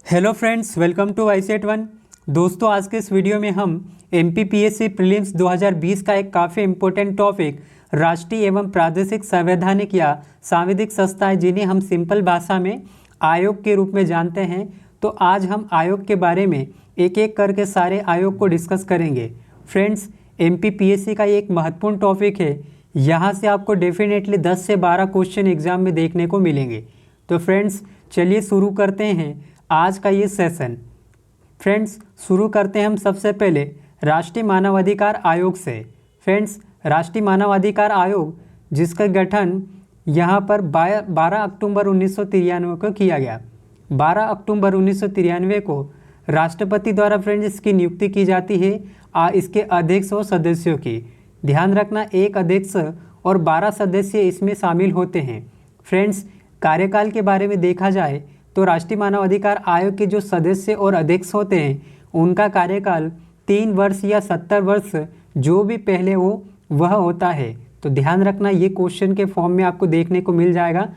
Hello friends, welcome to ICET one. दोस्तों, आज के इस वीडियो में हम एमपीपीएससी प्रीलिम्स 2020 का एक काफ़ी इम्पोर्टेंट टॉपिक राष्ट्रीय एवं प्रादेशिक संवैधानिक या सांविधिक संस्थाएं, जिन्हें हम सिंपल भाषा में आयोग के रूप में जानते हैं। तो आज हम आयोग के बारे में एक एक करके सारे आयोग को डिस्कस करेंगे। फ्रेंड्स, एमपीपीएससी का ये एक महत्वपूर्ण टॉपिक है। यहाँ से आपको डेफिनेटली 10 से 12 क्वेश्चन एग्जाम में देखने को मिलेंगे। तो फ्रेंड्स, चलिए शुरू करते हैं आज का ये सेशन। फ्रेंड्स, शुरू करते हैं हम सबसे पहले राष्ट्रीय मानवाधिकार आयोग से। फ्रेंड्स, राष्ट्रीय मानवाधिकार आयोग जिसका गठन यहाँ पर 12 अक्टूबर 1993 को किया गया। 12 अक्टूबर 1993 को राष्ट्रपति द्वारा फ्रेंड्स इसकी नियुक्ति की जाती है इसके अध्यक्ष और सदस्यों की। ध्यान रखना, एक अध्यक्ष और 12 सदस्य इसमें शामिल होते हैं। फ्रेंड्स, कार्यकाल के बारे में देखा जाए तो राष्ट्रीय मानवाधिकार आयोग के जो सदस्य और अध्यक्ष होते हैं उनका कार्यकाल 3 वर्ष या 70 वर्ष जो भी पहले हो वह होता है। तो ध्यान रखना, ये क्वेश्चन के फॉर्म में आपको देखने को मिल जाएगा।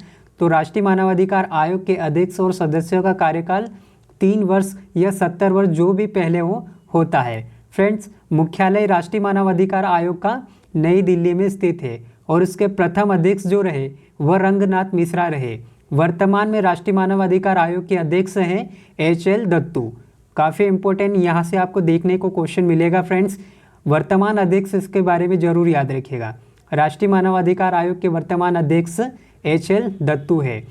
तो राष्ट्रीय मानवाधिकार आयोग के अध्यक्ष और सदस्यों का कार्यकाल 3 वर्ष या 70 वर्ष जो भी पहले हो होता है। फ्रेंड्स, मुख्यालय राष्ट्रीय मानवाधिकार आयोग का नई दिल्ली में स्थित है और इसके प्रथम अध्यक्ष जो रहे वह रंगनाथ मिश्रा रहे। वर्तमान में राष्ट्रीय मानवाधिकार आयोग के अध्यक्ष हैं HL दत्तू। काफ़ी इंपॉर्टेंट यहाँ से आपको देखने को क्वेश्चन मिलेगा। फ्रेंड्स, वर्तमान अध्यक्ष इसके बारे में जरूर याद रखिएगा। राष्ट्रीय मानवाधिकार आयोग के वर्तमान अध्यक्ष HL दत्तू है।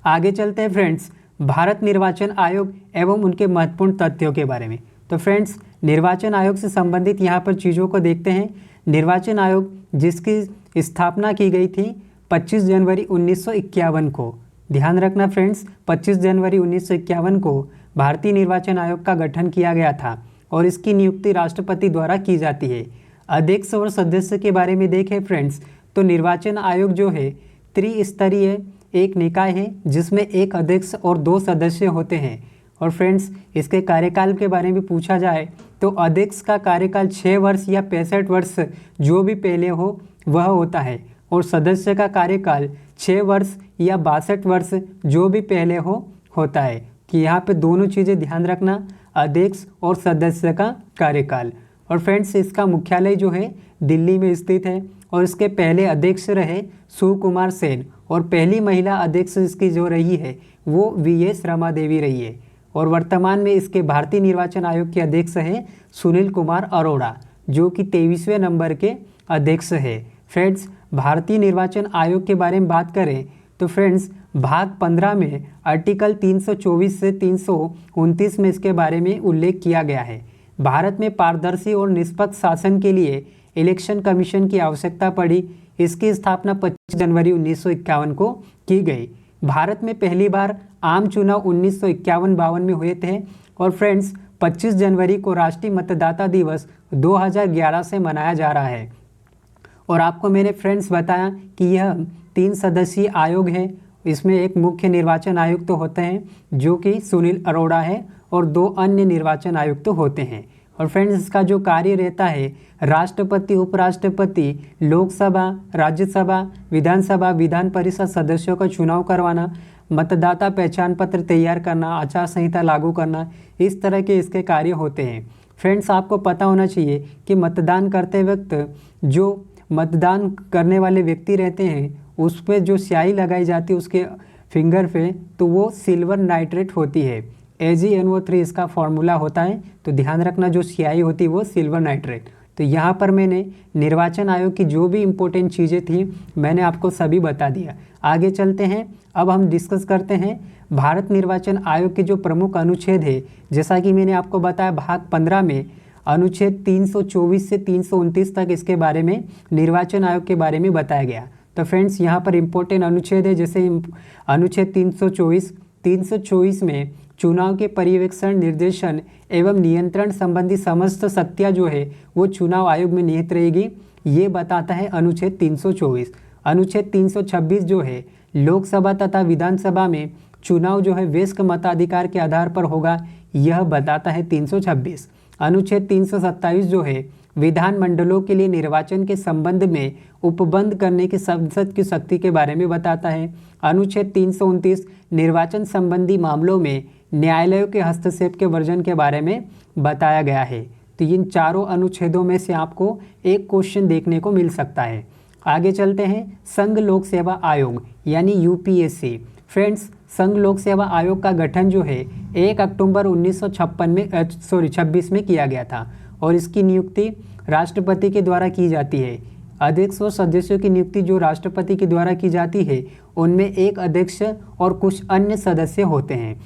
आगे चलते हैं फ्रेंड्स, भारत निर्वाचन आयोग एवं उनके महत्वपूर्ण तथ्यों के बारे में। तो फ्रेंड्स, निर्वाचन आयोग से संबंधित यहाँ पर चीज़ों को देखते हैं। निर्वाचन आयोग जिसकी स्थापना की गई थी 25 जनवरी 1951 को। ध्यान रखना फ्रेंड्स, 25 जनवरी 1951 को भारतीय निर्वाचन आयोग का गठन किया गया था और इसकी नियुक्ति राष्ट्रपति द्वारा की जाती है। अध्यक्ष और सदस्य के बारे में देखें फ्रेंड्स, तो निर्वाचन आयोग जो है त्रिस्तरीय एक निकाय है जिसमें एक अध्यक्ष और 2 सदस्य होते हैं। और फ्रेंड्स, इसके कार्यकाल के बारे में पूछा जाए तो अध्यक्ष का कार्यकाल 6 वर्ष या 65 वर्ष जो भी पहले हो वह होता है और सदस्य का कार्यकाल 6 वर्ष या 62 वर्ष जो भी पहले हो होता है। कि यहाँ पे दोनों चीज़ें ध्यान रखना, अध्यक्ष और सदस्य का कार्यकाल। और फ्रेंड्स, इसका मुख्यालय जो है दिल्ली में स्थित है और इसके पहले अध्यक्ष रहे सुकुमार सेन और पहली महिला अध्यक्ष इसकी जो रही है वो VS रमा देवी रही है। और वर्तमान में इसके भारतीय निर्वाचन आयोग के अध्यक्ष हैं सुनील कुमार अरोड़ा जो कि 23वें नंबर के अध्यक्ष है। फ्रेंड्स, भारतीय निर्वाचन आयोग के बारे में बात करें तो फ्रेंड्स, भाग 15 में आर्टिकल 324 से 329 में इसके बारे में उल्लेख किया गया है। भारत में पारदर्शी और निष्पक्ष शासन के लिए इलेक्शन कमीशन की आवश्यकता पड़ी। इसकी स्थापना 25 जनवरी 1951 को की गई। भारत में पहली बार आम चुनाव 1951-52 में हुए थे। और फ्रेंड्स, 25 जनवरी को राष्ट्रीय मतदाता दिवस 2011 से मनाया जा रहा है। और आपको मैंने फ्रेंड्स बताया कि यह 3 सदस्यीय आयोग है। इसमें एक मुख्य निर्वाचन आयुक्त तो होते हैं जो कि सुनील अरोड़ा है और 2 अन्य निर्वाचन आयुक्त तो होते हैं। और फ्रेंड्स, इसका जो कार्य रहता है राष्ट्रपति, उपराष्ट्रपति, लोकसभा, राज्यसभा, विधानसभा, विधान परिषद सदस्यों का चुनाव करवाना, मतदाता पहचान पत्र तैयार करना, आचार संहिता लागू करना, इस तरह के इसके कार्य होते हैं। फ्रेंड्स, आपको पता होना चाहिए कि मतदान करते वक्त जो मतदान करने वाले व्यक्ति रहते हैं उस पर जो स्याही लगाई जाती है उसके फिंगर पे, तो वो सिल्वर नाइट्रेट होती है। AgNO3 इसका फॉर्मूला होता है। तो ध्यान रखना, जो स्याही होती है वो सिल्वर नाइट्रेट। तो यहाँ पर मैंने निर्वाचन आयोग की जो भी इम्पोर्टेंट चीज़ें थी मैंने आपको सभी बता दिया। आगे चलते हैं, अब हम डिस्कस करते हैं भारत निर्वाचन आयोग के जो प्रमुख अनुच्छेद है। जैसा कि मैंने आपको बताया, भाग 15 में अनुच्छेद 324 से 329 तक इसके बारे में निर्वाचन आयोग के बारे में बताया गया। तो फ्रेंड्स, यहाँ पर इम्पोर्टेंट अनुच्छेद है। जैसे अनुच्छेद 324 में चुनाव के पर्यवेक्षण, निर्देशन एवं नियंत्रण संबंधी समस्त शक्तियाँ जो है वो चुनाव आयोग में निहित रहेगी, ये बताता है अनुच्छेद 324। अनुच्छेद 326 जो है लोकसभा तथा विधानसभा में चुनाव जो है वयस्क मताधिकार के आधार पर होगा, यह बताता है 326। अनुच्छेद 327 जो है विधान मंडलों के लिए निर्वाचन के संबंध में उपबंध करने की संसद की शक्ति के बारे में बताता है। अनुच्छेद 329 निर्वाचन संबंधी मामलों में न्यायालयों के हस्तक्षेप के वर्जन के बारे में बताया गया है। तो इन चारों अनुच्छेदों में से आपको एक क्वेश्चन देखने को मिल सकता है। आगे चलते हैं, संघ लोक सेवा आयोग यानी यूपीएससी। फ्रेंड्स, संघ लोक सेवा आयोग का गठन जो है 1 अक्टूबर 1956 में किया गया था और इसकी नियुक्ति राष्ट्रपति के द्वारा की जाती है। अध्यक्ष और सदस्यों की नियुक्ति जो राष्ट्रपति के द्वारा की जाती है, उनमें एक अध्यक्ष और कुछ अन्य सदस्य होते हैं।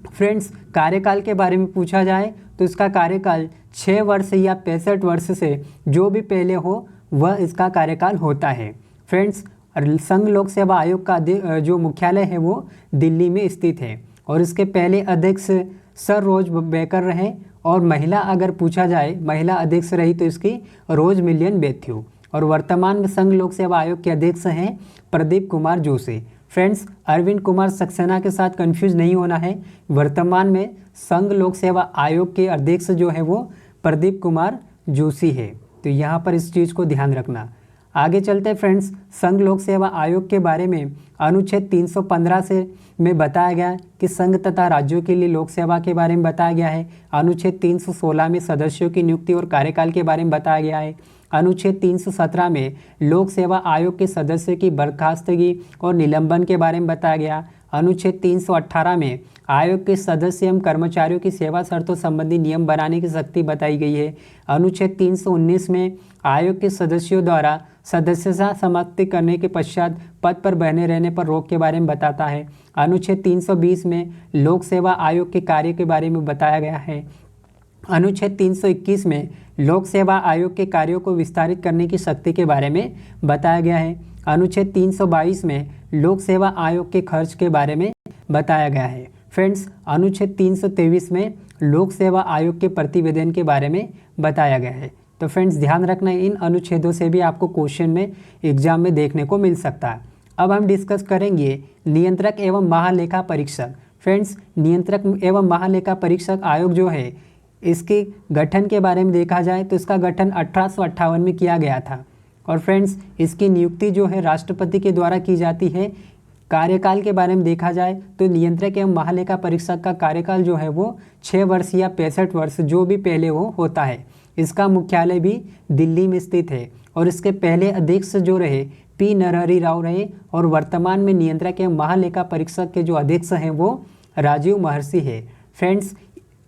फ्रेंड्स, कार्यकाल के बारे में पूछा जाए तो इसका कार्यकाल 6 वर्ष या 65 वर्ष से जो भी पहले हो वह इसका कार्यकाल होता है। फ्रेंड्स, संघ लोक सेवा आयोग का जो मुख्यालय है वो दिल्ली में स्थित है और इसके पहले अध्यक्ष सर रोज बेकर रहे और महिला अगर पूछा जाए महिला अध्यक्ष रही तो इसकी रोज मिलियन मैथ्यू। और वर्तमान में संघ लोक सेवा आयोग के अध्यक्ष हैं प्रदीप कुमार जोशी। फ्रेंड्स, अरविंद कुमार सक्सेना के साथ कंफ्यूज नहीं होना है। वर्तमान में संघ लोक सेवा आयोग के अध्यक्ष जो है वो प्रदीप कुमार जोशी है। तो यहाँ पर इस चीज़ को ध्यान रखना। आगे चलते फ्रेंड्स, संघ लोक सेवा आयोग के बारे में अनुच्छेद 315 से में बताया गया कि संघ तथा राज्यों के लिए लोक सेवा के बारे में बताया गया है। अनुच्छेद 316 में सदस्यों की नियुक्ति और कार्यकाल के बारे में बताया गया है। अनुच्छेद 317 में लोक सेवा आयोग के सदस्य की बर्खास्तगी और निलंबन के बारे में बताया गया। अनुच्छेद 318 में आयोग के सदस्य एवं कर्मचारियों की सेवा शर्तों संबंधी नियम बनाने की शक्ति बताई गई है। अनुच्छेद 319 में आयोग के सदस्यों द्वारा सदस्यता समाप्ति करने के पश्चात पद पर बने रहने पर रोक के बारे में बताता है। अनुच्छेद 320 में लोक सेवा आयोग के कार्य के बारे में बताया गया है। अनुच्छेद 321 में लोक सेवा आयोग के कार्यों को विस्तारित करने की शक्ति के बारे में बताया गया है। अनुच्छेद 322 में लोक सेवा आयोग के खर्च के बारे में बताया गया है। फ्रेंड्स, अनुच्छेद 323 में लोक सेवा आयोग के प्रतिवेदन के बारे में बताया गया है। तो फ्रेंड्स, ध्यान रखना, इन अनुच्छेदों से भी आपको क्वेश्चन में एग्जाम में देखने को मिल सकता है। अब हम डिस्कस करेंगे नियंत्रक एवं महालेखा परीक्षक। फ्रेंड्स, नियंत्रक एवं महालेखा परीक्षक आयोग जो है इसके गठन के बारे में देखा जाए तो इसका गठन 1858 में किया गया था और फ्रेंड्स इसकी नियुक्ति जो है राष्ट्रपति के द्वारा की जाती है। कार्यकाल के बारे में देखा जाए तो नियंत्रक एवं महालेखा परीक्षक का कार्यकाल जो है वो 6 वर्ष या 65 वर्ष जो भी पहले हो होता है। इसका मुख्यालय भी दिल्ली में स्थित है और इसके पहले अध्यक्ष जो रहे पी नरहरि राव रहे और वर्तमान में नियंत्रक एवं महालेखा परीक्षक के जो अध्यक्ष हैं वो राजीव महर्षि है। फ्रेंड्स,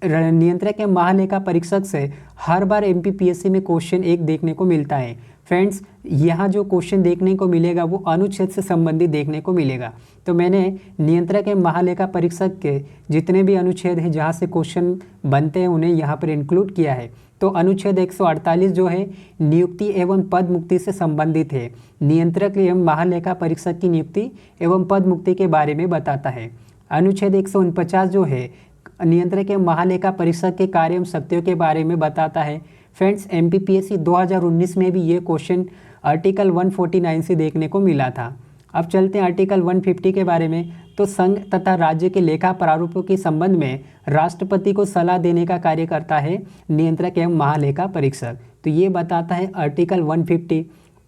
नियंत्रक एवं महालेखा परीक्षक से हर बार एमपीपीएससी में क्वेश्चन एक देखने को मिलता है। फ्रेंड्स, यहाँ जो क्वेश्चन देखने को मिलेगा वो अनुच्छेद से संबंधित देखने को मिलेगा। तो मैंने नियंत्रक एवं महालेखा परीक्षक के जितने भी अनुच्छेद हैं जहाँ से क्वेश्चन बनते हैं उन्हें यहाँ पर इंक्लूड किया है। तो अनुच्छेद 148 जो है नियुक्ति एवं पद मुक्ति से संबंधित है। नियंत्रक एवं महालेखा परीक्षक की नियुक्ति एवं पद मुक्ति के बारे में बताता है। अनुच्छेद 149 जो है नियंत्रक एवं महालेखा परीक्षक के कार्य एवं शक्तियों के बारे में बताता है। फ्रेंड्स, एमपीपीएससी 2019 में भी ये क्वेश्चन आर्टिकल 149 से देखने को मिला था। अब चलते हैं आर्टिकल 150 के बारे में। तो संघ तथा राज्य के लेखा प्रारूपों के संबंध में राष्ट्रपति को सलाह देने का कार्य करता है नियंत्रक एवं महालेखा परीक्षक। तो ये बताता है आर्टिकल 150।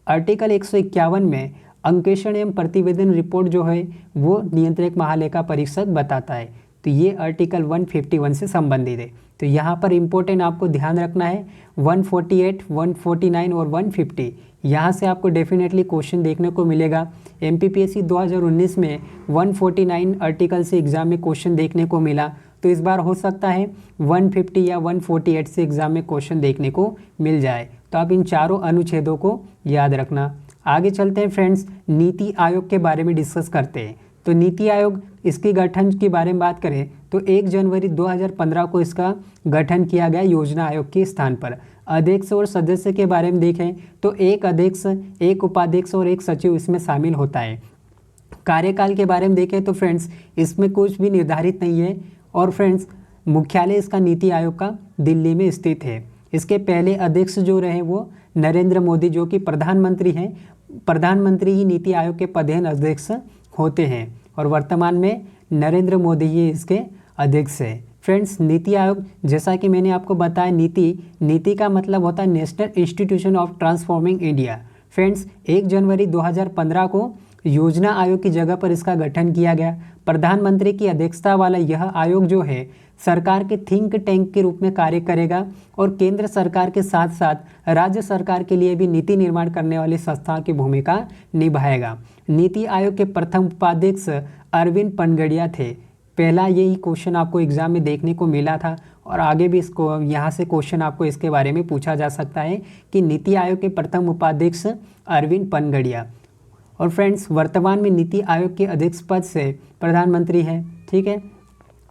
आर्टिकल 151 में अंकेक्षण एवं प्रतिवेदन रिपोर्ट जो है वो नियंत्रक महालेखा परीक्षक बताता है। तो ये आर्टिकल 151 से संबंधित है। तो यहाँ पर इम्पोर्टेंट आपको ध्यान रखना है 148, 149 और 150। यहाँ से आपको डेफिनेटली क्वेश्चन देखने को मिलेगा। एमपीपीएससी 2019 में 149 आर्टिकल से एग्जाम में क्वेश्चन देखने को मिला, तो इस बार हो सकता है 150 या 148 से एग्जाम में क्वेश्चन देखने को मिल जाए। तो आप इन चारों अनुच्छेदों को याद रखना। आगे चलते हैं फ्रेंड्स, नीति आयोग के बारे में डिस्कस करते हैं। तो नीति आयोग इसके गठन के बारे में बात करें तो 1 जनवरी 2015 को इसका गठन किया गया योजना आयोग के स्थान पर। अध्यक्ष और सदस्य के बारे में देखें तो एक अध्यक्ष, एक उपाध्यक्ष और एक सचिव इसमें शामिल होता है। कार्यकाल के बारे में देखें तो फ्रेंड्स इसमें कुछ भी निर्धारित नहीं है और फ्रेंड्स मुख्यालय इसका नीति आयोग का दिल्ली में स्थित है। इसके पहले अध्यक्ष जो रहे वो नरेंद्र मोदी जो कि प्रधानमंत्री हैं। प्रधानमंत्री ही नीति आयोग के पदेन अध्यक्ष होते हैं और वर्तमान में नरेंद्र मोदी ही इसके अध्यक्ष हैं। फ्रेंड्स, नीति आयोग जैसा कि मैंने आपको बताया नीति का मतलब होता है national institution of transforming India. Friends, 1 जनवरी 2015 को योजना आयोग की जगह पर इसका गठन किया गया। प्रधानमंत्री की अध्यक्षता वाला यह आयोग जो है सरकार के थिंक टैंक के रूप में कार्य करेगा और केंद्र सरकार के साथ साथ राज्य सरकार के लिए भी नीति निर्माण करने वाली संस्था की भूमिका निभाएगा। नीति आयोग के प्रथम उपाध्यक्ष अरविंद पनगड़िया थे। पहला यही क्वेश्चन आपको एग्जाम में देखने को मिला था और आगे भी इसको यहाँ से क्वेश्चन आपको इसके बारे में पूछा जा सकता है कि नीति आयोग के प्रथम उपाध्यक्ष अरविंद पनगड़िया। और फ्रेंड्स, वर्तमान में नीति आयोग के अध्यक्ष पद से प्रधानमंत्री है। ठीक है,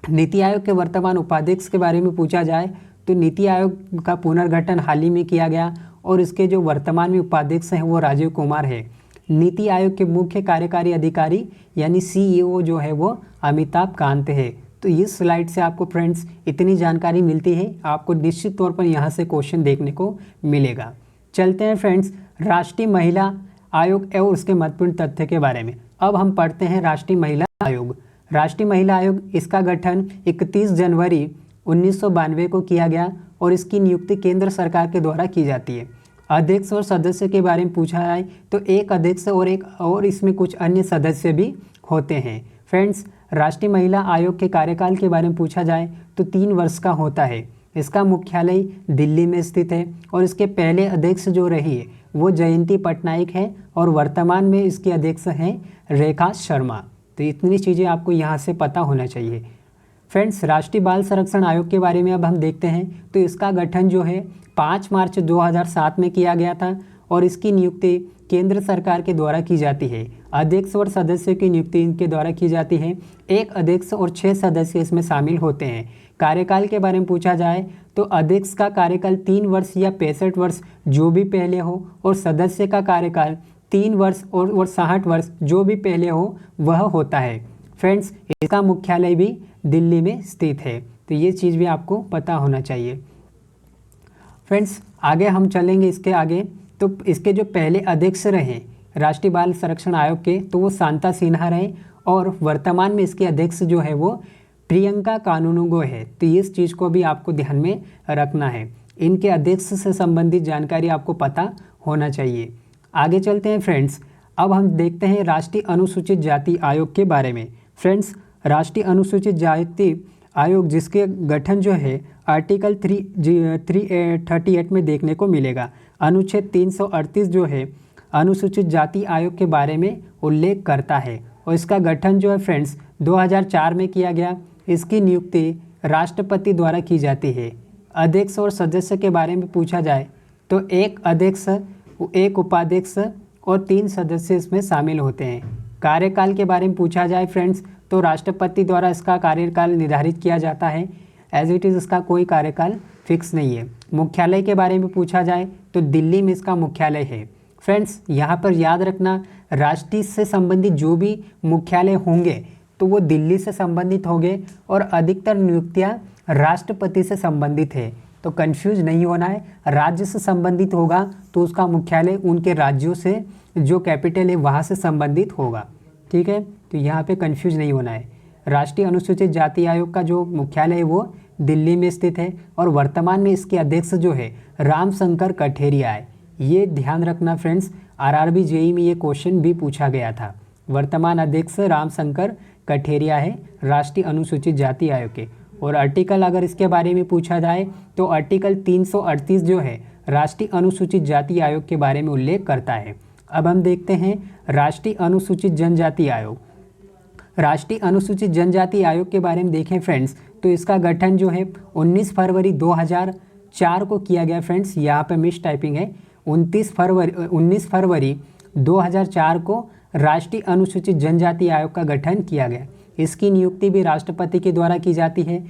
नीति आयोग के वर्तमान उपाध्यक्ष के बारे में पूछा जाए तो नीति आयोग का पुनर्गठन हाल ही में किया गया और इसके जो वर्तमान में उपाध्यक्ष हैं वो राजीव कुमार है। नीति आयोग के मुख्य कार्यकारी अधिकारी यानी CEO जो है वो अमिताभ कांत है। तो इस स्लाइड से आपको फ्रेंड्स इतनी जानकारी मिलती है, आपको निश्चित तौर पर यहाँ से क्वेश्चन देखने को मिलेगा। चलते हैं फ्रेंड्स राष्ट्रीय महिला आयोग और उसके महत्वपूर्ण तथ्य के बारे में। अब हम पढ़ते हैं राष्ट्रीय महिला आयोग। राष्ट्रीय महिला आयोग, इसका गठन 31 जनवरी 1992 को किया गया और इसकी नियुक्ति केंद्र सरकार के द्वारा की जाती है। अध्यक्ष और सदस्य के बारे में पूछा जाए तो एक अध्यक्ष और इसमें कुछ अन्य सदस्य भी होते हैं। फ्रेंड्स, राष्ट्रीय महिला आयोग के कार्यकाल के बारे में पूछा जाए तो 3 वर्ष का होता है। इसका मुख्यालय दिल्ली में स्थित है और इसके पहले अध्यक्ष जो रही है वो जयंती पटनायक है और वर्तमान में इसके अध्यक्ष हैं रेखा शर्मा। तो इतनी चीज़ें आपको यहाँ से पता होना चाहिए। फ्रेंड्स, राष्ट्रीय बाल संरक्षण आयोग के बारे में अब हम देखते हैं तो इसका गठन जो है 5 मार्च 2007 में किया गया था और इसकी नियुक्ति केंद्र सरकार के द्वारा की जाती है। अध्यक्ष और सदस्य की नियुक्ति इनके द्वारा की जाती है। एक अध्यक्ष और 6 सदस्य इसमें शामिल होते हैं। कार्यकाल के बारे में पूछा जाए तो अध्यक्ष का कार्यकाल 3 वर्ष या 65 वर्ष जो भी पहले हो और सदस्य का कार्यकाल 3 वर्ष और 60 वर्ष जो भी पहले हो वह होता है। फ्रेंड्स, इसका मुख्यालय भी दिल्ली में स्थित है। तो ये चीज़ भी आपको पता होना चाहिए। फ्रेंड्स, आगे हम चलेंगे इसके आगे तो इसके जो पहले अध्यक्ष रहे राष्ट्रीय बाल संरक्षण आयोग के तो वो शांता सिन्हा रहे और वर्तमान में इसके अध्यक्ष जो है वो प्रियंका कानूनगो है। तो इस चीज़ को भी आपको ध्यान में रखना है। इनके अध्यक्ष से संबंधित जानकारी आपको पता होना चाहिए। आगे चलते हैं फ्रेंड्स, अब हम देखते हैं राष्ट्रीय अनुसूचित जाति आयोग के बारे में। फ्रेंड्स, राष्ट्रीय अनुसूचित जाति आयोग जिसके गठन जो है आर्टिकल 338 में देखने को मिलेगा। अनुच्छेद 338 जो है अनुसूचित जाति आयोग के बारे में उल्लेख करता है और इसका गठन जो है फ्रेंड्स 2004 में किया गया। इसकी नियुक्ति राष्ट्रपति द्वारा की जाती है। अध्यक्ष और सदस्य के बारे में पूछा जाए तो एक अध्यक्ष, एक उपाध्यक्ष और 3 सदस्य इसमें शामिल होते हैं। कार्यकाल के बारे में पूछा जाए फ्रेंड्स तो राष्ट्रपति द्वारा इसका कार्यकाल निर्धारित किया जाता है। एज इट इज़ इसका कोई कार्यकाल फिक्स नहीं है। मुख्यालय के बारे में पूछा जाए तो दिल्ली में इसका मुख्यालय है। फ्रेंड्स, यहाँ पर याद रखना राष्ट्रीय से संबंधित जो भी मुख्यालय होंगे तो वो दिल्ली से संबंधित होंगे और अधिकतर नियुक्तियाँ राष्ट्रपति से संबंधित है। तो कंफ्यूज नहीं होना है। राज्य से संबंधित होगा तो उसका मुख्यालय उनके राज्यों से जो कैपिटल है वहाँ से संबंधित होगा। ठीक है, तो यहाँ पे कंफ्यूज नहीं होना है। राष्ट्रीय अनुसूचित जाति आयोग का जो मुख्यालय है वो दिल्ली में स्थित है और वर्तमान में इसके अध्यक्ष जो है रामशंकर कठेरिया है। ये ध्यान रखना फ्रेंड्स, RRB JEE में ये क्वेश्चन भी पूछा गया था। वर्तमान अध्यक्ष रामशंकर कठेरिया है राष्ट्रीय अनुसूचित जाति आयोग के। और आर्टिकल अगर इसके बारे में पूछा जाए तो आर्टिकल 338 जो है राष्ट्रीय अनुसूचित जाति आयोग के बारे में उल्लेख करता है। अब हम देखते हैं राष्ट्रीय अनुसूचित जनजाति आयोग। राष्ट्रीय अनुसूचित जनजाति आयोग के बारे में देखें फ्रेंड्स तो इसका गठन जो है 19 फरवरी 2004 को किया गया। फ्रेंड्स, यहाँ पे मिस टाइपिंग है। 19 फरवरी 2004 को राष्ट्रीय अनुसूचित जनजाति आयोग का गठन किया गया। इसकी नियुक्ति भी राष्ट्रपति के द्वारा की जाती है।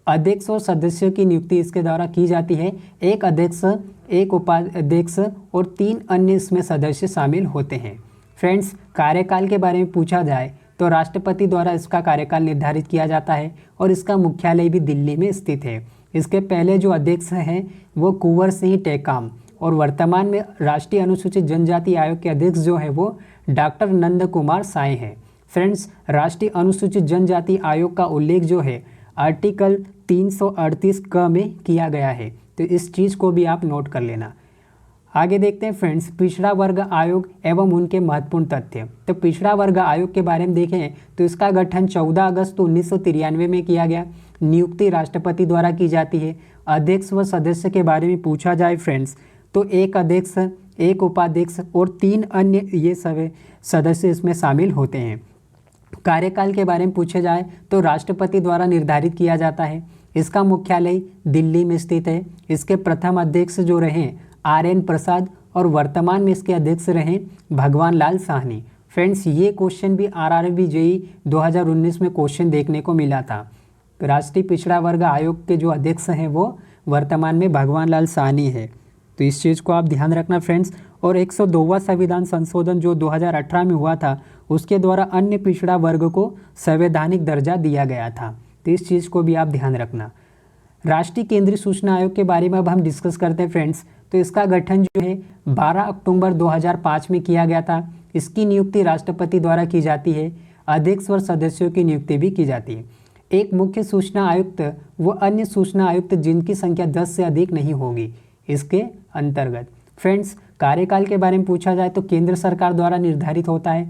अध्यक्ष और सदस्यों की नियुक्ति इसके द्वारा की जाती है। एक अध्यक्ष, एक उपाध्यक्ष और 3 अन्य इसमें सदस्य शामिल होते हैं। फ्रेंड्स, कार्यकाल के बारे में पूछा जाए तो राष्ट्रपति द्वारा इसका कार्यकाल निर्धारित किया जाता है और इसका मुख्यालय भी दिल्ली में स्थित है। इसके पहले जो अध्यक्ष हैं वो कुंवर सिंह टेकाम और वर्तमान में राष्ट्रीय अनुसूचित जनजाति आयोग के अध्यक्ष जो है वो डॉक्टर नंद कुमार साय हैं। फ्रेंड्स, राष्ट्रीय अनुसूचित जनजाति आयोग का उल्लेख जो है आर्टिकल 338 क में किया गया है। तो इस चीज़ को भी आप नोट कर लेना। आगे देखते हैं फ्रेंड्स पिछड़ा वर्ग आयोग एवं उनके महत्वपूर्ण तथ्य। तो पिछड़ा वर्ग आयोग के बारे में देखें तो इसका गठन 14 अगस्त 1993 में किया गया। नियुक्ति राष्ट्रपति द्वारा की जाती है। अध्यक्ष व सदस्य के बारे में पूछा जाए फ्रेंड्स तो एक अध्यक्ष, एक उपाध्यक्ष और 3 अन्य ये सभी सदस्य इसमें शामिल होते हैं। कार्यकाल के बारे में पूछे जाए तो राष्ट्रपति द्वारा निर्धारित किया जाता है। इसका मुख्यालय दिल्ली में स्थित है। इसके प्रथम अध्यक्ष जो रहे RN प्रसाद और वर्तमान में इसके अध्यक्ष रहे भगवान लाल साहनी। फ्रेंड्स ये क्वेश्चन भी RRB JEE 2019 में क्वेश्चन देखने को मिला था। राष्ट्रीय पिछड़ा वर्ग आयोग के जो अध्यक्ष हैं वो वर्तमान में भगवान लाल साहनी है। तो इस चीज़ को आप ध्यान रखना फ्रेंड्स। और 102वां संविधान संशोधन जो 2018 में हुआ था उसके द्वारा अन्य पिछड़ा वर्ग को संवैधानिक दर्जा दिया गया था। तो इस चीज़ को भी आप ध्यान रखना। राष्ट्रीय केंद्रीय सूचना आयोग के बारे में अब हम डिस्कस करते हैं फ्रेंड्स। तो इसका गठन जो है 12 अक्टूबर 2005 में किया गया था। इसकी नियुक्ति राष्ट्रपति द्वारा की जाती है। अध्यक्ष और सदस्यों की नियुक्ति भी की जाती है। एक मुख्य सूचना आयुक्त व अन्य सूचना आयुक्त जिनकी संख्या 10 से अधिक नहीं होगी इसके अंतर्गत। फ्रेंड्स कार्यकाल के बारे में पूछा जाए तो केंद्र सरकार द्वारा निर्धारित होता है।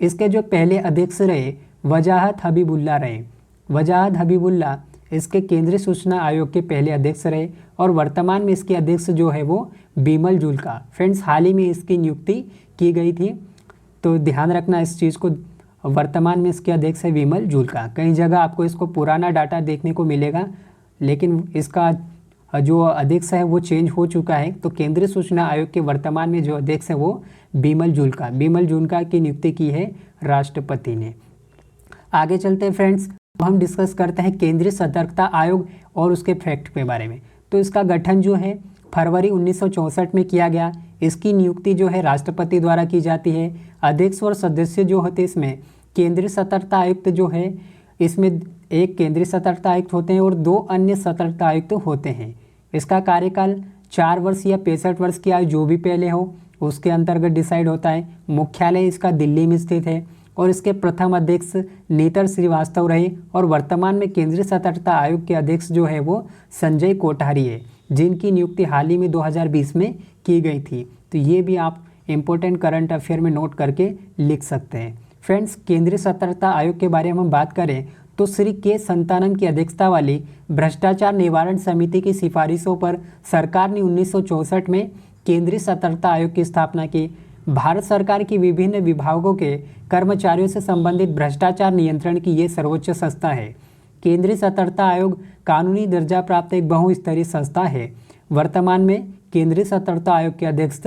इसके जो पहले अध्यक्ष रहे वजाहत हबीबुल्ला रहे। वजाहत हबीबुल्ला इसके केंद्रीय सूचना आयोग के पहले अध्यक्ष रहे और वर्तमान में इसके अध्यक्ष जो है वो बिमल जुल्का। फ्रेंड्स हाल ही में इसकी नियुक्ति की गई थी, तो ध्यान रखना इस चीज़ को। वर्तमान में इसके अध्यक्ष है विमल जुल्का। कई जगह आपको इसको पुराना डाटा देखने को मिलेगा, लेकिन इसका जो अध्यक्ष है वो चेंज हो चुका है। तो केंद्रीय सूचना आयोग के वर्तमान में जो अध्यक्ष है वो बिमल जुल्का की नियुक्ति की है राष्ट्रपति ने। आगे चलते हैं फ्रेंड्स, हम डिस्कस करते हैं केंद्रीय सतर्कता आयोग और उसके फैक्ट के बारे में। तो इसका गठन जो है फरवरी 1964 में किया गया। इसकी नियुक्ति जो है राष्ट्रपति द्वारा की जाती है। अध्यक्ष और सदस्य जो होते इसमें केंद्रीय सतर्कता आयुक्त जो है इसमें एक केंद्रीय सतर्कता आयुक्त होते हैं और 2 अन्य सतर्कता आयुक्त होते हैं। इसका कार्यकाल 4 वर्ष या 65 वर्ष की आयु जो भी पहले हो उसके अंतर्गत डिसाइड होता है। मुख्यालय इसका दिल्ली में स्थित है और इसके प्रथम अध्यक्ष नेतर श्रीवास्तव रहे और वर्तमान में केंद्रीय सतर्कता आयोग के अध्यक्ष जो है वो संजय कोठारी है, जिनकी नियुक्ति हाल ही में 2020 में की गई थी। तो ये भी आप इम्पोर्टेंट करंट अफेयर में नोट करके लिख सकते हैं। फ्रेंड्स केंद्रीय सतर्कता आयोग के बारे में हम बात करें तो श्री के संतानन की अध्यक्षता वाली भ्रष्टाचार निवारण समिति की सिफारिशों पर सरकार ने 1964 में केंद्रीय सतर्कता आयोग की स्थापना की। भारत सरकार की विभिन्न विभागों के कर्मचारियों से संबंधित भ्रष्टाचार नियंत्रण की ये सर्वोच्च संस्था है। केंद्रीय सतर्कता आयोग कानूनी दर्जा प्राप्त एक बहुस्तरीय संस्था है। वर्तमान में केंद्रीय सतर्कता आयोग के अध्यक्ष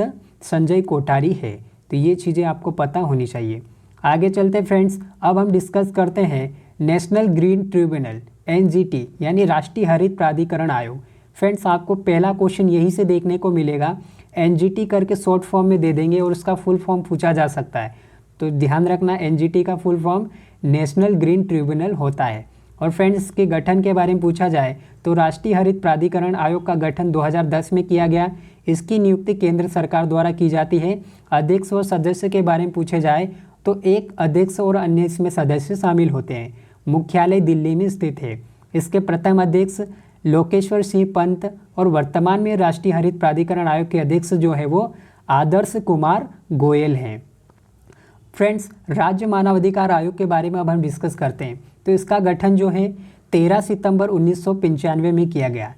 संजय कोठारी है। तो ये चीज़ें आपको पता होनी चाहिए। आगे चलते फ्रेंड्स, अब हम डिस्कस करते हैं नेशनल ग्रीन ट्रिब्यूनल NGT यानी राष्ट्रीय हरित प्राधिकरण आयोग। फ्रेंड्स आपको पहला क्वेश्चन यही से देखने को मिलेगा। NGT करके शॉर्ट फॉर्म में दे देंगे और उसका फुल फॉर्म पूछा जा सकता है। तो ध्यान रखना NGT का full form national green tribunal होता है। और फ्रेंड्स इसके गठन के बारे में पूछा जाए तो राष्ट्रीय हरित प्राधिकरण आयोग का गठन 2010 में किया गया। इसकी नियुक्ति केंद्र सरकार द्वारा की जाती है। अध्यक्ष और सदस्य के बारे में पूछे जाए तो एक अध्यक्ष और अन्य इसमें सदस्य शामिल होते हैं। मुख्यालय दिल्ली में स्थित है। इसके प्रथम अध्यक्ष लोकेश्वर सिंह पंत और वर्तमान में राष्ट्रीय हरित प्राधिकरण आयोग के अध्यक्ष जो है वो आदर्श कुमार गोयल हैं। फ्रेंड्स राज्य मानवाधिकार आयोग के बारे में अब हम डिस्कस करते हैं। तो इसका गठन जो है 13 सितंबर 1995 में किया गया।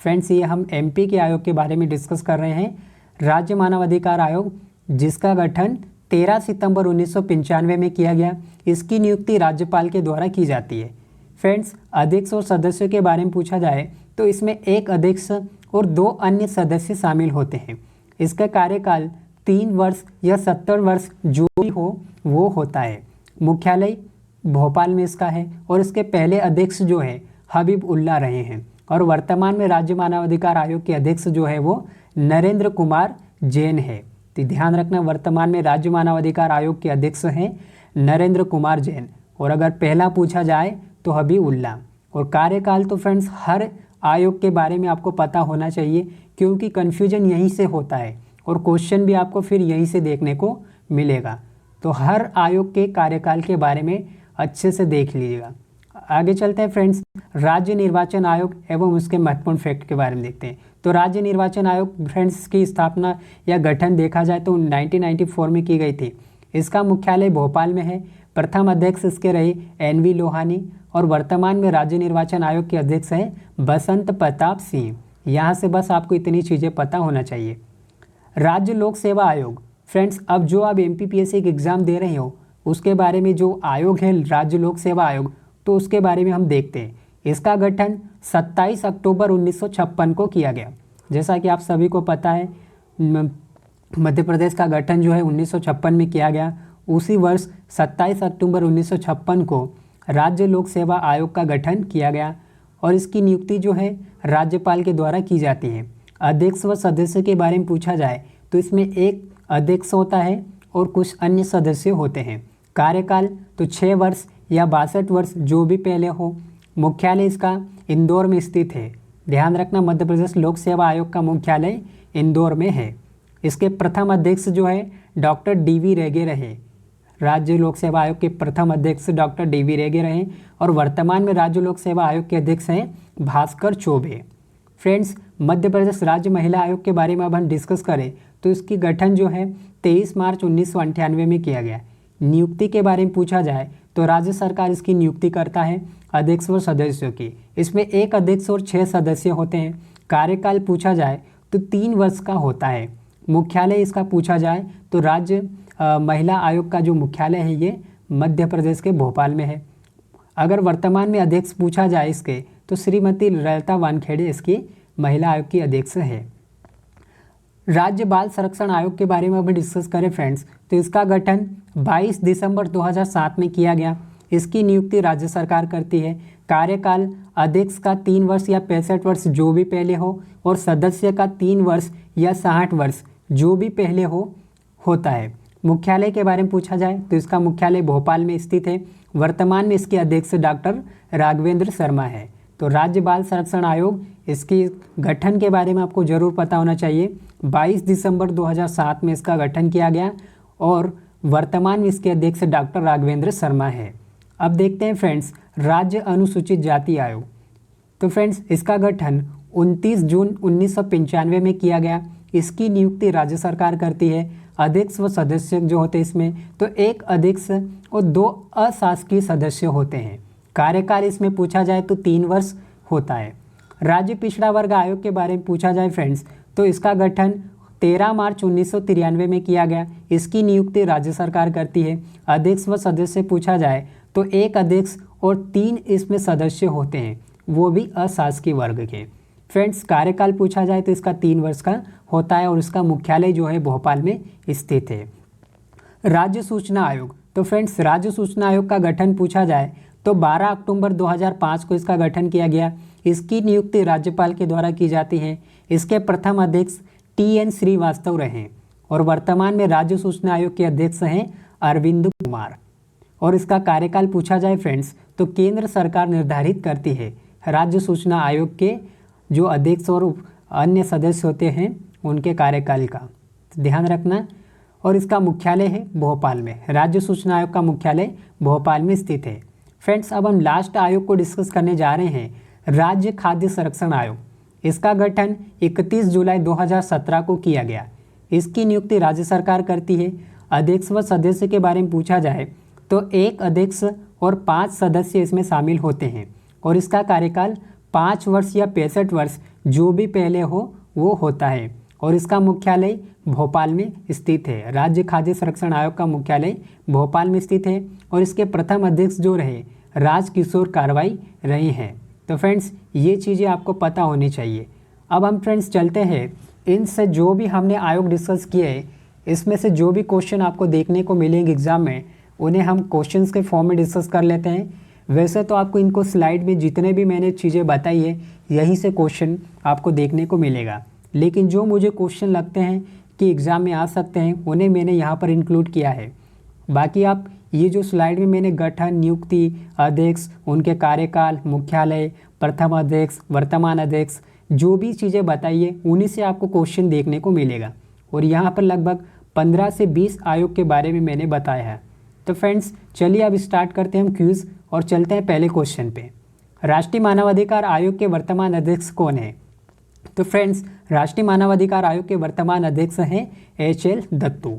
फ्रेंड्स ये हम MP के आयोग के बारे में डिस्कस कर रहे हैं। राज्य मानवाधिकार आयोग जिसका गठन 13 सितंबर 1995 में किया गया। इसकी नियुक्ति राज्यपाल के द्वारा की जाती है। फ्रेंड्स अध्यक्ष और सदस्यों के बारे में पूछा जाए तो इसमें एक अध्यक्ष और 2 अन्य सदस्य शामिल होते हैं। इसका कार्यकाल 3 वर्ष या 70 वर्ष जो भी हो वो होता है। मुख्यालय भोपाल में इसका है और इसके पहले अध्यक्ष जो है हबीब उल्ला रहे हैं और वर्तमान में राज्य मानवाधिकार आयोग के अध्यक्ष जो है वो नरेंद्र कुमार जैन है। तो ध्यान रखना वर्तमान में राज्य मानवाधिकार आयोग के अध्यक्ष हैं नरेंद्र कुमार जैन और अगर पहला पूछा जाए तो हबीब उल्ला। और कार्यकाल तो फ्रेंड्स हर आयोग के बारे में आपको पता होना चाहिए क्योंकि कन्फ्यूजन यहीं से होता है और क्वेश्चन भी आपको फिर यहीं से देखने को मिलेगा। तो हर आयोग के कार्यकाल के बारे में अच्छे से देख लीजिएगा। आगे चलते हैं फ्रेंड्स, राज्य निर्वाचन आयोग एवं उसके महत्वपूर्ण फैक्ट के बारे में देखते हैं। तो राज्य निर्वाचन आयोग फ्रेंड्स की स्थापना या गठन देखा जाए तो 1994 में की गई थी। इसका मुख्यालय भोपाल में है। प्रथम अध्यक्ष इसके रहे NV लोहानी और वर्तमान में राज्य निर्वाचन आयोग के अध्यक्ष हैं बसंत प्रताप सिंह। यहाँ से बस आपको इतनी चीज़ें पता होना चाहिए। राज्य लोक सेवा आयोग फ्रेंड्स, अब जो आप MPPSC के एग्ज़ाम दे रहे हो उसके बारे में जो आयोग है राज्य लोक सेवा आयोग, तो उसके बारे में हम देखते हैं। इसका गठन 27 अक्टूबर 1956 को किया गया। जैसा कि आप सभी को पता है मध्य प्रदेश का गठन जो है 1956 में किया गया। उसी वर्ष 27 अक्टूबर 1956 को राज्य लोक सेवा आयोग का गठन किया गया और इसकी नियुक्ति जो है राज्यपाल के द्वारा की जाती है। अध्यक्ष व सदस्य के बारे में पूछा जाए तो इसमें एक अध्यक्ष होता है और कुछ अन्य सदस्य होते हैं। कार्यकाल तो 6 वर्ष या 62 वर्ष जो भी पहले हो। मुख्यालय इसका इंदौर में स्थित है। ध्यान रखना, मध्य प्रदेश लोक सेवा आयोग का मुख्यालय इंदौर में है। इसके प्रथम अध्यक्ष जो है डॉक्टर DV रेगे रहे। राज्य लोक सेवा आयोग के प्रथम अध्यक्ष डॉक्टर DV रेगे रहे और वर्तमान में राज्य लोक सेवा आयोग के अध्यक्ष हैं भास्कर चौबे। फ्रेंड्स, मध्य प्रदेश राज्य महिला आयोग के बारे में अब हम डिस्कस करें तो इसकी गठन जो है 23 मार्च 1998 में किया गया। नियुक्ति के बारे में पूछा जाए तो राज्य सरकार इसकी नियुक्ति करता है अध्यक्ष और सदस्यों की। इसमें एक अध्यक्ष और 6 सदस्य होते हैं। कार्यकाल पूछा जाए तो 3 वर्ष का होता है। मुख्यालय इसका पूछा जाए तो राज्य महिला आयोग का जो मुख्यालय है ये मध्य प्रदेश के भोपाल में है। अगर वर्तमान में अध्यक्ष पूछा जाए इसके तो श्रीमती ललिता वानखेड़े इसकी महिला आयोग की अध्यक्ष है। राज्य बाल संरक्षण आयोग के बारे में अभी डिस्कस करें फ्रेंड्स तो इसका गठन 22 दिसंबर 2007 में किया गया। इसकी नियुक्ति राज्य सरकार करती है। कार्यकाल अध्यक्ष का 3 वर्ष या 65 वर्ष जो भी पहले हो और सदस्य का 3 वर्ष या 60 वर्ष जो भी पहले हो होता है। मुख्यालय के बारे में पूछा जाए तो इसका मुख्यालय भोपाल में स्थित है। वर्तमान में इसके अध्यक्ष डॉक्टर राघवेंद्र शर्मा है। तो राज्य बाल संरक्षण आयोग, इसकी गठन के बारे में आपको ज़रूर पता होना चाहिए। 22 दिसंबर 2007 में इसका गठन किया गया और वर्तमान में इसके अध्यक्ष डॉक्टर राघवेंद्र शर्मा है। अब देखते हैं फ्रेंड्स राज्य अनुसूचित जाति आयोग। तो फ्रेंड्स इसका गठन 29 जून 1995 में किया गया। इसकी नियुक्ति राज्य सरकार करती है। अध्यक्ष व सदस्य जो होते हैं इसमें तो एक अध्यक्ष और 2 अशासकीय सदस्य होते हैं। कार्यकाल इसमें पूछा जाए तो 3 वर्ष होता है। राज्य पिछड़ा वर्ग आयोग के बारे में पूछा जाए फ्रेंड्स तो इसका गठन 13 मार्च 1993 में किया गया। इसकी नियुक्ति राज्य सरकार करती है। अध्यक्ष व सदस्य पूछा जाए तो एक अध्यक्ष और 3 इसमें सदस्य होते हैं, वो भी अशासकीय वर्ग के। फ्रेंड्स कार्यकाल पूछा जाए तो इसका 3 वर्ष का होता है और इसका मुख्यालय जो है भोपाल में स्थित है। राज्य सूचना आयोग, तो फ्रेंड्स राज्य सूचना आयोग का गठन पूछा जाए तो 12 अक्टूबर 2005 को इसका गठन किया गया। इसकी नियुक्ति राज्यपाल के द्वारा की जाती है। इसके प्रथम अध्यक्ष TN श्रीवास्तव रहे और वर्तमान में राज्य सूचना आयोग के अध्यक्ष हैं अरविंद कुमार। और इसका कार्यकाल पूछा जाए फ्रेंड्स तो केंद्र सरकार निर्धारित करती है राज्य सूचना आयोग के जो अध्यक्ष और अन्य सदस्य होते हैं उनके कार्यकाल का ध्यान रखना। और इसका मुख्यालय है भोपाल में। राज्य सूचना आयोग का मुख्यालय भोपाल में स्थित है। फ्रेंड्स अब हम लास्ट आयोग को डिस्कस करने जा रहे हैं, राज्य खाद्य संरक्षण आयोग। इसका गठन 31 जुलाई 2017 को किया गया। इसकी नियुक्ति राज्य सरकार करती है। अध्यक्ष व सदस्य के बारे में पूछा जाए तो एक अध्यक्ष और 5 सदस्य इसमें शामिल होते हैं और इसका कार्यकाल 5 वर्ष या 65 वर्ष जो भी पहले हो वो होता है और इसका मुख्यालय भोपाल में स्थित है। राज्य खाद्य संरक्षण आयोग का मुख्यालय भोपाल में स्थित है और इसके प्रथम अध्यक्ष जो रहे राजकिशोर कारवाई रहे हैं। तो फ्रेंड्स ये चीज़ें आपको पता होनी चाहिए। अब हम फ्रेंड्स चलते हैं, इनसे जो भी हमने आयोग डिस्कस किए इसमें से जो भी क्वेश्चन आपको देखने को मिलेंगे एग्जाम में उन्हें हम क्वेश्चंस के फॉर्म में डिस्कस कर लेते हैं। वैसे तो आपको इनको स्लाइड में जितने भी मैंने चीज़ें बताई है यहीं से क्वेश्चन आपको देखने को मिलेगा, लेकिन जो मुझे क्वेश्चन लगते हैं कि एग्ज़ाम में आ सकते हैं उन्हें मैंने यहाँ पर इंक्लूड किया है। बाकी आप ये जो स्लाइड में मैंने गठन, नियुक्ति, अध्यक्ष, उनके कार्यकाल, मुख्यालय, प्रथम अध्यक्ष, वर्तमान अध्यक्ष जो भी चीज़ें बताई है उन्हीं से आपको क्वेश्चन देखने को मिलेगा और यहाँ पर लगभग 15 से 20 आयोग के बारे में मैंने बताया है। तो फ्रेंड्स चलिए अब स्टार्ट करते हैं हम क्विज़ और चलते हैं पहले क्वेश्चन पे। राष्ट्रीय मानवाधिकार आयोग के वर्तमान अध्यक्ष कौन है? तो फ्रेंड्स, राष्ट्रीय मानवाधिकार आयोग के वर्तमान अध्यक्ष हैं HL दत्तू।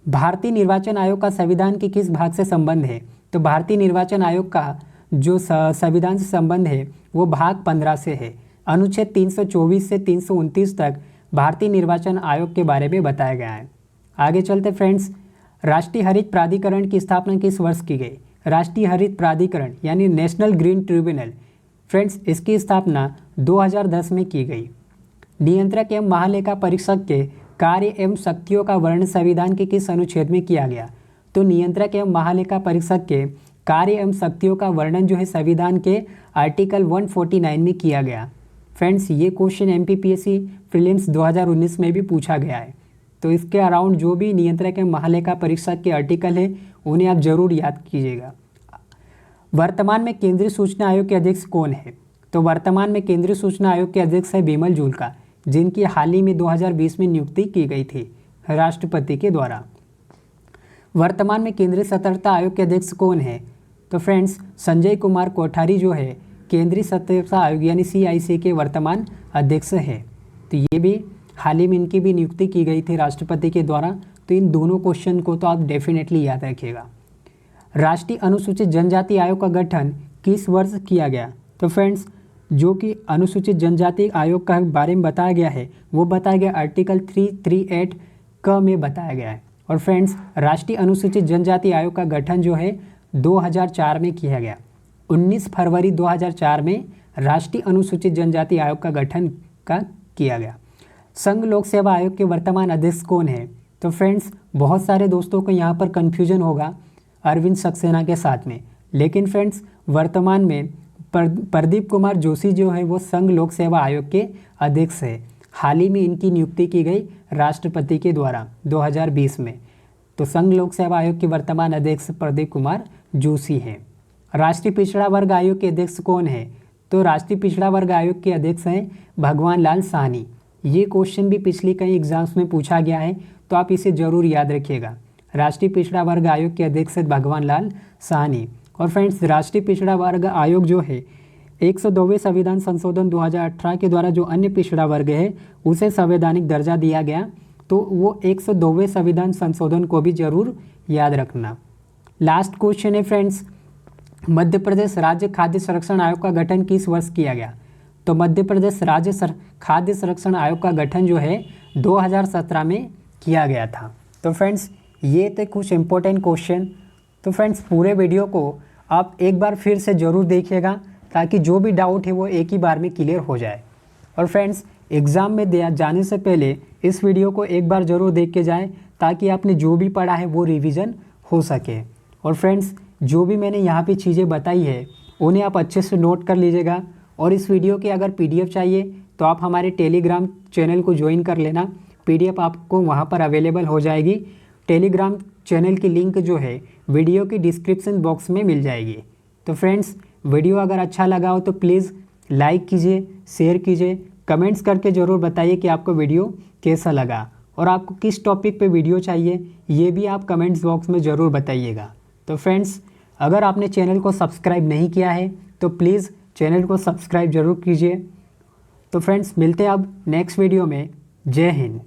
भारतीय निर्वाचन आयोग का संविधान के किस भाग से संबंध है? तो भारतीय निर्वाचन आयोग का जो संविधान से संबंध है वो भाग 15 से है। अनुच्छेद 324 से 329 तक भारतीय निर्वाचन आयोग के बारे में बताया गया है। आगे चलते फ्रेंड्स, राष्ट्रीय हरित प्राधिकरण की स्थापना किस वर्ष की गई? राष्ट्रीय हरित प्राधिकरण यानी नेशनल ग्रीन ट्रिब्यूनल, फ्रेंड्स इसकी स्थापना 2010 में की गई। नियंत्रक एवं महालेखा परीक्षक के कार्य एवं शक्तियों का वर्णन संविधान के किस अनुच्छेद में किया गया? तो नियंत्रक एवं महालेखा परीक्षक के कार्य एवं शक्तियों का वर्णन जो है संविधान के आर्टिकल 149 में किया गया। फ्रेंड्स, ये क्वेश्चन MPPSC प्रीलिम्स 2019 में भी पूछा गया है, तो इसके अराउंड जो भी नियंत्रक एवं महालेखा परीक्षक के आर्टिकल है उन्हें आप जरूर याद कीजिएगा। वर्तमान में केंद्रीय सूचना आयोग के अध्यक्ष कौन है? तो वर्तमान में केंद्रीय सूचना आयोग के अध्यक्ष है बिमल जुल्का, जिनकी हाल ही में 2020 में नियुक्ति की गई थी राष्ट्रपति के द्वारा। वर्तमान में केंद्रीय सतर्कता आयोग के अध्यक्ष कौन है? तो फ्रेंड्स, संजय कुमार कोठारी जो है केंद्रीय सतर्कता आयोग यानी CIC के वर्तमान अध्यक्ष है। तो ये भी हाल ही में इनकी भी नियुक्ति की गई थी राष्ट्रपति के द्वारा। तो इन दोनों क्वेश्चन को तो आप डेफिनेटली याद रखिएगा। राष्ट्रीय अनुसूचित जनजाति आयोग का गठन किस वर्ष किया गया? तो फ्रेंड्स, जो कि अनुसूचित जनजाति आयोग का बारे में बताया गया है वो बताया गया आर्टिकल 338 क में बताया गया है। और फ्रेंड्स, राष्ट्रीय अनुसूचित जनजाति आयोग का गठन जो है 2004 में किया गया। 19 फरवरी 2004 में राष्ट्रीय अनुसूचित जनजाति आयोग का गठन किया गया। संघ लोक सेवा आयोग के वर्तमान अध्यक्ष कौन है? तो फ्रेंड्स, बहुत सारे दोस्तों को यहाँ पर कन्फ्यूजन होगा अरविंद सक्सेना के साथ में, लेकिन फ्रेंड्स वर्तमान में प्रदीप कुमार जोशी जो है वो संघ लोक सेवा आयोग के अध्यक्ष है। हाल ही में इनकी नियुक्ति की गई राष्ट्रपति के द्वारा 2020 में। तो संघ लोक सेवा आयोग के वर्तमान अध्यक्ष प्रदीप कुमार जोशी हैं। राष्ट्रीय पिछड़ा वर्ग आयोग के अध्यक्ष कौन है? तो राष्ट्रीय पिछड़ा वर्ग आयोग के अध्यक्ष हैं भगवान लाल साहनी। ये क्वेश्चन भी पिछले कई एग्जाम्स में पूछा गया है, तो आप इसे जरूर याद रखिएगा। राष्ट्रीय पिछड़ा वर्ग आयोग के अध्यक्ष हैं भगवान लाल साहनी। और फ्रेंड्स, राष्ट्रीय पिछड़ा वर्ग आयोग जो है 102वें संविधान संशोधन 2018 के द्वारा जो अन्य पिछड़ा वर्ग है उसे संवैधानिक दर्जा दिया गया, तो वो 102वें संविधान संशोधन को भी जरूर याद रखना। लास्ट क्वेश्चन है फ्रेंड्स, मध्य प्रदेश राज्य खाद्य संरक्षण आयोग का गठन किस वर्ष किया गया? तो मध्य प्रदेश राज्य खाद्य संरक्षण आयोग का गठन जो है 2017 में किया गया था। तो फ्रेंड्स, ये थे कुछ इंपॉर्टेंट क्वेश्चन। तो फ्रेंड्स, पूरे वीडियो को आप एक बार फिर से ज़रूर देखिएगा ताकि जो भी डाउट है वो एक ही बार में क्लियर हो जाए। और फ्रेंड्स, एग्ज़ाम में जाने से पहले इस वीडियो को एक बार ज़रूर देख के जाएं ताकि आपने जो भी पढ़ा है वो रिवीजन हो सके। और फ्रेंड्स, जो भी मैंने यहाँ पे चीज़ें बताई है उन्हें आप अच्छे से नोट कर लीजिएगा। और इस वीडियो की अगर PDF चाहिए तो आप हमारे टेलीग्राम चैनल को ज्वाइन कर लेना। PDF आपको वहाँ पर अवेलेबल हो जाएगी। टेलीग्राम चैनल की लिंक जो है वीडियो की डिस्क्रिप्शन बॉक्स में मिल जाएगी। तो फ्रेंड्स, वीडियो अगर अच्छा लगा हो तो प्लीज़ लाइक कीजिए, शेयर कीजिए, कमेंट्स करके ज़रूर बताइए कि आपको वीडियो कैसा लगा और आपको किस टॉपिक पे वीडियो चाहिए, ये भी आप कमेंट्स बॉक्स में ज़रूर बताइएगा। तो फ्रेंड्स, अगर आपने चैनल को सब्सक्राइब नहीं किया है तो प्लीज़ चैनल को सब्सक्राइब ज़रूर कीजिए। तो फ्रेंड्स, मिलते हैं अब नेक्स्ट वीडियो में। जय हिंद।